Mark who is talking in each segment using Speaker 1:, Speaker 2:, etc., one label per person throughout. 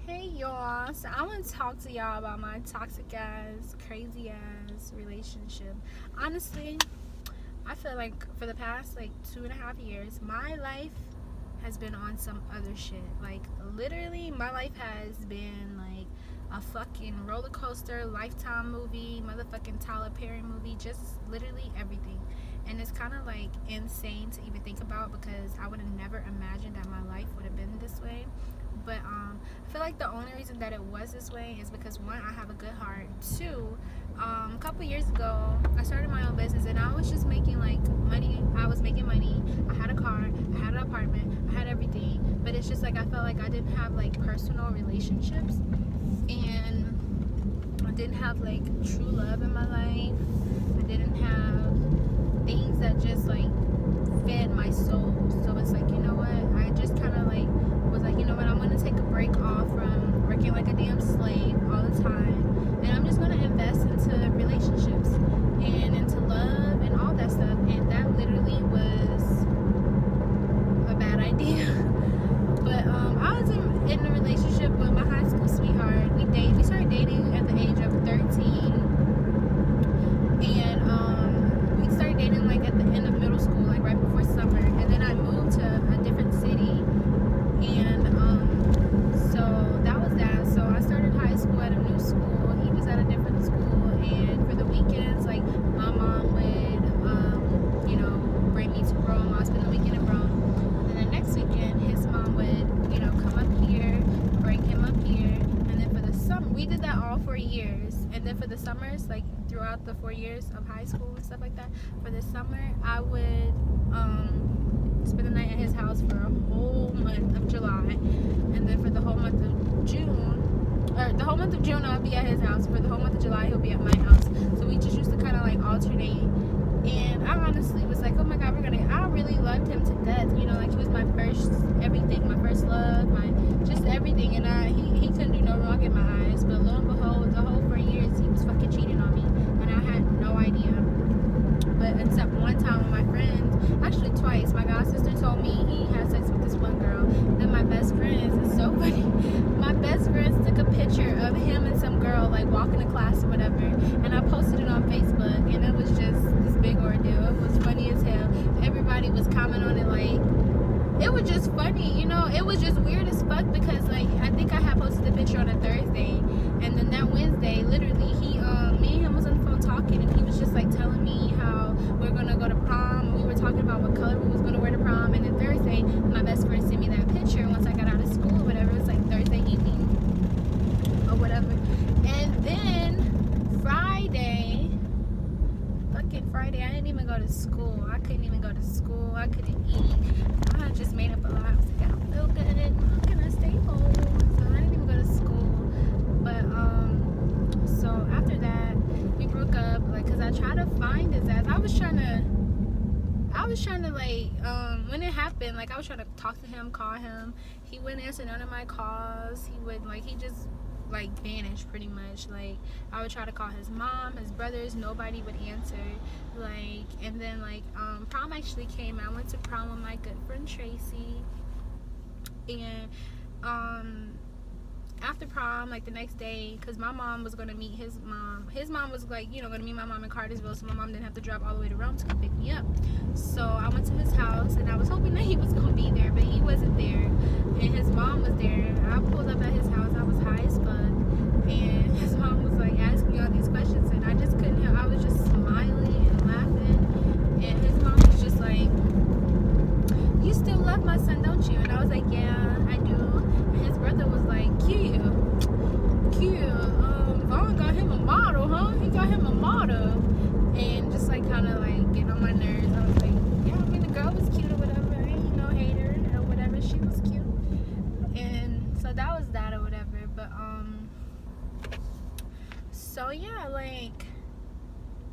Speaker 1: Hey y'all, so I want to talk to y'all about my toxic ass, crazy ass relationship. Honestly, I feel like for the past 2.5 years, my life has been on some other shit. Like literally, my life has been like a fucking roller coaster, Lifetime movie, motherfucking Tyler Perry movie, just literally everything. And it's kind of like insane to even think about because I would have never imagined that my life would have been this way. But I feel like the only reason that it was this way is because one, I have a good heart. Two, a couple years ago, I started my own business and I was just making like money. I was making money. I had a car. I had an apartment. I had everything. But it's just like I felt like I didn't have like personal relationships and I didn't have like true love in my life. I didn't have things that just like fed my soul. So it's like, you know what? I just kind of like was like, you know what? I'm going to take a break off from working like a damn slave all the time. And I'm just going to invest into relationships and into love and all that stuff. And that literally was a bad idea. But I was in a relationship with my high school sweetheart. We started dating at the age of 13. And we started dating like at the end of middle school, like right before summer. And then I moved to a different city. And so that was that. So I started high school at a new school. He was at a different school. And for the weekends, like my mom would, bring me to Rome. I would spend the weekend in Rome. And then the next weekend, his mom would, come up here, bring him up here. And then for the summer, we did that all 4 years. And then for the summers, like throughout the 4 years of high school and stuff like that, for the summer, I would spend the night at his house for a whole month of July. And then for the whole month of June, I'll be at his house. For the whole month of July, he'll be at my house. So we just used to kind of like alternate. And I honestly was like, oh my God, I really loved him to death. Like he was my first everything, my first love, my just everything. And he couldn't do no wrong in my eyes. But lo and behold, the whole 4 years, he was fucking cheating on me. And I had no idea. But except one time with my friend, actually twice, my god sister told me he had sex with this one girl. Then my best friends, it's so funny. My best friends took a picture of him and some girl like walking to class or whatever, and I posted it on Facebook, and it was just this big ordeal. It was funny as hell. Everybody was commenting on it like it was just funny, it was just weird as fuck because like I think I had posted the picture on a Thursday, and then that Wednesday, literally me and him was on the phone talking, and he was just like telling me how we're gonna go to prom. We were talking about what color we was gonna wear to prom, and then Thursday, my best friend sent me that picture once I got out of school or whatever. It was like Thursday evening or whatever. And then Friday, I didn't even go to school. I couldn't even go to school. I couldn't eat. I just made up a lie. I was like, I don't feel good. How can I stay home? So I didn't even go to school. But so after that, we broke up. Like, cause I tried to find his ass. I was trying to like when it happened, like I was trying to talk to him, call him. He wouldn't answer none of my calls. He just like vanished pretty much. Like I would try to call his mom, his brothers, nobody would answer. Like, and then like prom actually came. I went to prom with my good friend Tracy, and after prom, like the next day, because my mom was going to meet his mom was like, going to meet my mom in Cartersville, so my mom didn't have to drive all the way to Rome to come pick me up. So I went to his house, and I was hoping that he was going to be there, but he wasn't there, and his mom was there. I pulled up at his house. I was high as fuck, and his mom was like asking me all these questions, and I just couldn't help. I was just smiling and laughing, and his mom was just like, you still love my son, don't you? And I was like, yeah, I do. And his brother was like, cute. Vaughn got him a model, huh? He got him a model. And just like kind of like getting on my nerves. I was like, yeah, I mean the girl was cute or whatever. I ain't no hater or whatever. She was cute. And so that was that or whatever. But so yeah, like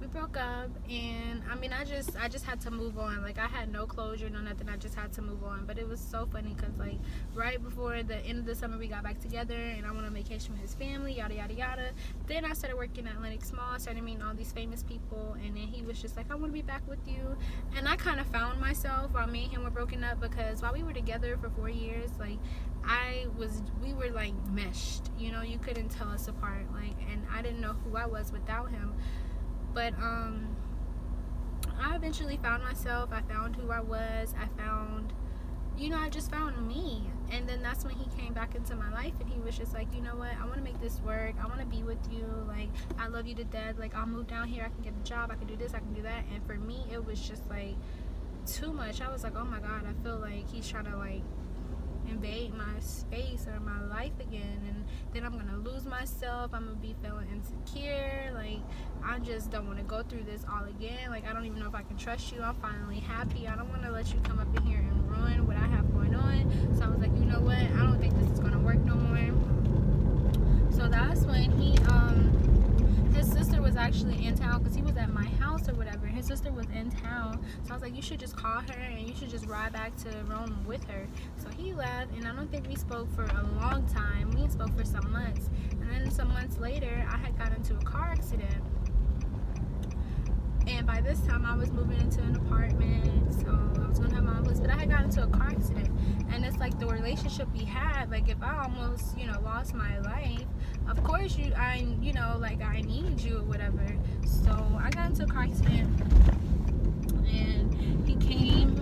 Speaker 1: we broke up, and I mean, I just had to move on. Like, I had no closure, no nothing. I just had to move on. But it was so funny because, like, right before the end of the summer, we got back together, and I went on vacation with his family, yada yada yada. Then I started working at Lenox Mall. I started meeting all these famous people, and then he was just like, I want to be back with you. And I kind of found myself while me and him were broken up, because while we were together for 4 years, like, we were like meshed, you know. You couldn't tell us apart, like, and I didn't know who I was without him. But I eventually found myself. I found who I was. I found, you know, I just found me. And then that's when he came back into my life, and he was just like, you know what, I want to make this work. I want to be with you. Like, I love you to death. Like, I'll move down here. I can get a job. I can do this. I can do that. And for me, it was just like too much. I was like, oh my God, I feel like he's trying to like invade my space or my life again, and then I'm gonna lose myself. I'm gonna be feeling insecure. Like, I just don't want to go through this all again. Like, I don't even know if I can trust you. I'm finally happy. I don't want to let you come up in here and ruin what I have going on. So I was like, you know what, I don't think this is gonna work no more. So that's when his sister was actually in town, because he was at my house or whatever. His sister was in town, so I was like, you should just call her and you should just ride back to Rome with her. So he left, and I don't think we spoke for a long time. We spoke for some months, and then some months later, I had got into a car accident. And by this time, I was moving into an apartment, so I was gonna have my own place. But I had got into a car accident, and it's like the relationship we had. Like, if I almost, you know, lost my life, of course I need you or whatever. So I got into a car accident, and he came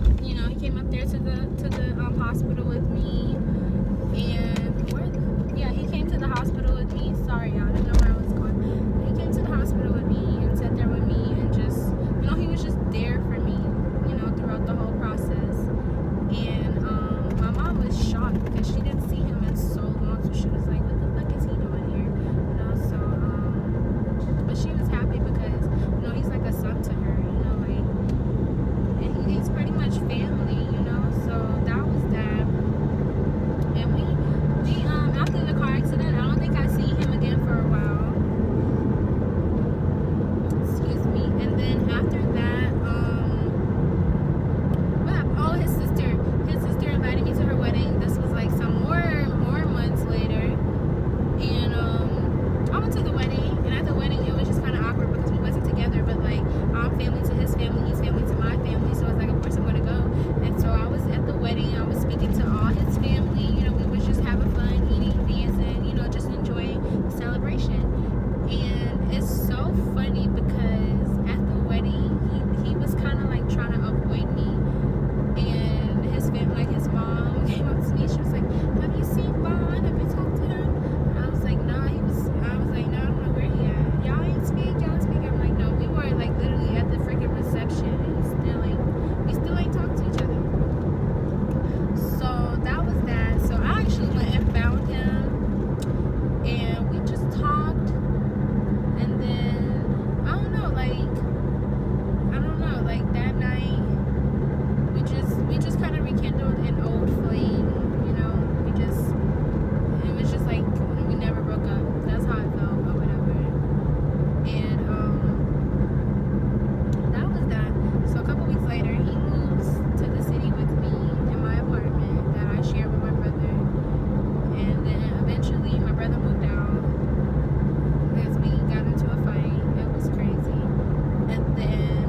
Speaker 1: up there to the hospital with me, and he came to the hospital with me. Sorry, y'all, I didn't know where I was going. He came to the hospital with me and sat there with me, and just, you know, he was just there for me, you know, throughout the whole process. And my mom was shocked because she didn't see him in so long, so she was like, what the fuck is he doing here? You know, so but she was happy because, you know, he's like a son to her, you know, like, and he's pretty much family, you know. So that was that. And we after the car accident, I don't think I see him again for a while. Excuse me. And then after that, his sister invited me to her wedding. This was like some more months later. And I went to the wedding, and at the wedding it was just kind of awkward because we wasn't together, but like, I'm family to his family, he's family to my family, so it's like, of course I'm gonna go. And so I was at the wedding, I was speaking to all his family, you know, we was just having fun, eating, dancing, you know, just enjoying the celebration. And it's so funny because at the wedding, he was kind of like trying to avoid me, and his family, like his mom came up to me, she was like, have you seen Vaughn? Have you talked to him? And I was like, no, I was like, no, I don't know where he at. Y'all ain't speak. I'm like, no, we were like literally at the freaking reception, and we still ain't talked to each other. So that was that. So I actually went and found him, and we just talked, and then I don't know, like that night we just kind of rekindled an old flame, you know. It was just like we never broke up. That's how I felt, or whatever. And that was that. So a couple weeks later, he moves to the city with me in my apartment that I share with my brother. And then eventually my brother moved out because we got into a fight. It was crazy. And then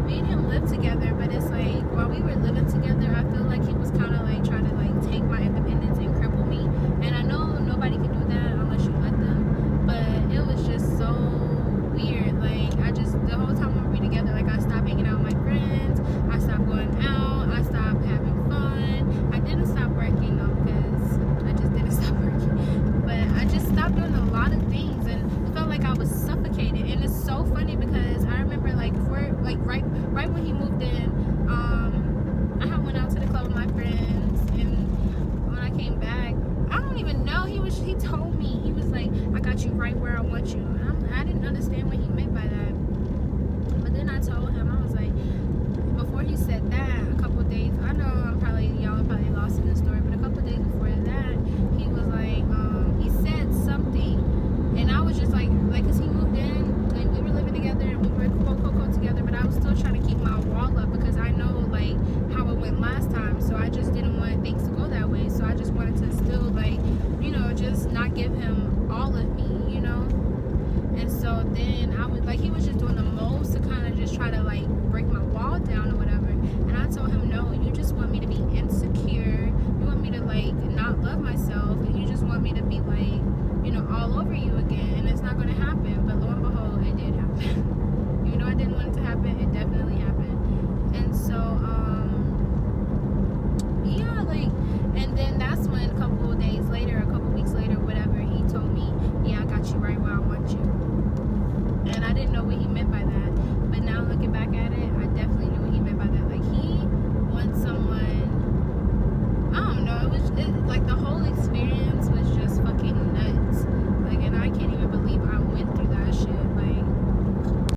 Speaker 1: me and him lived together, but it's like, while we were living together, I feel like he was kind of like trying to like take my independence and cripple me. And I know nobody can do that unless you let them, but it was just so weird. Like, the whole time we were together, like, I stopped hanging out with my friends, I stopped going out, I stopped having fun. I didn't stop working though, because I just didn't stop working, but I just stopped doing a lot of things, and it felt like I was suffocated. And it's so funny because I remember, like, right when he moved in, I had went out to the club with my friends, and when I came back, I don't even know, he told me, he was like, I got you right where I want you. And I didn't understand what he meant by that. But then I told him, I was like, before he said that, a couple of days, I know y'all are probably lost in the story, but a couple of days before that, he was like, he said something, and I was just like, cause he moved me to be like, you know, all over you again, and it's not going to happen. But lo and behold, it did happen. Even though I didn't want it to happen, it definitely happened. And so, yeah, like, and then that's when a couple of days later, a couple weeks later, whatever, he told me, yeah, I got you right where I want you. And I didn't know what he meant by that. But now looking back at it, I definitely knew what he meant by that. Like, he wants someone, I don't know, like the whole experience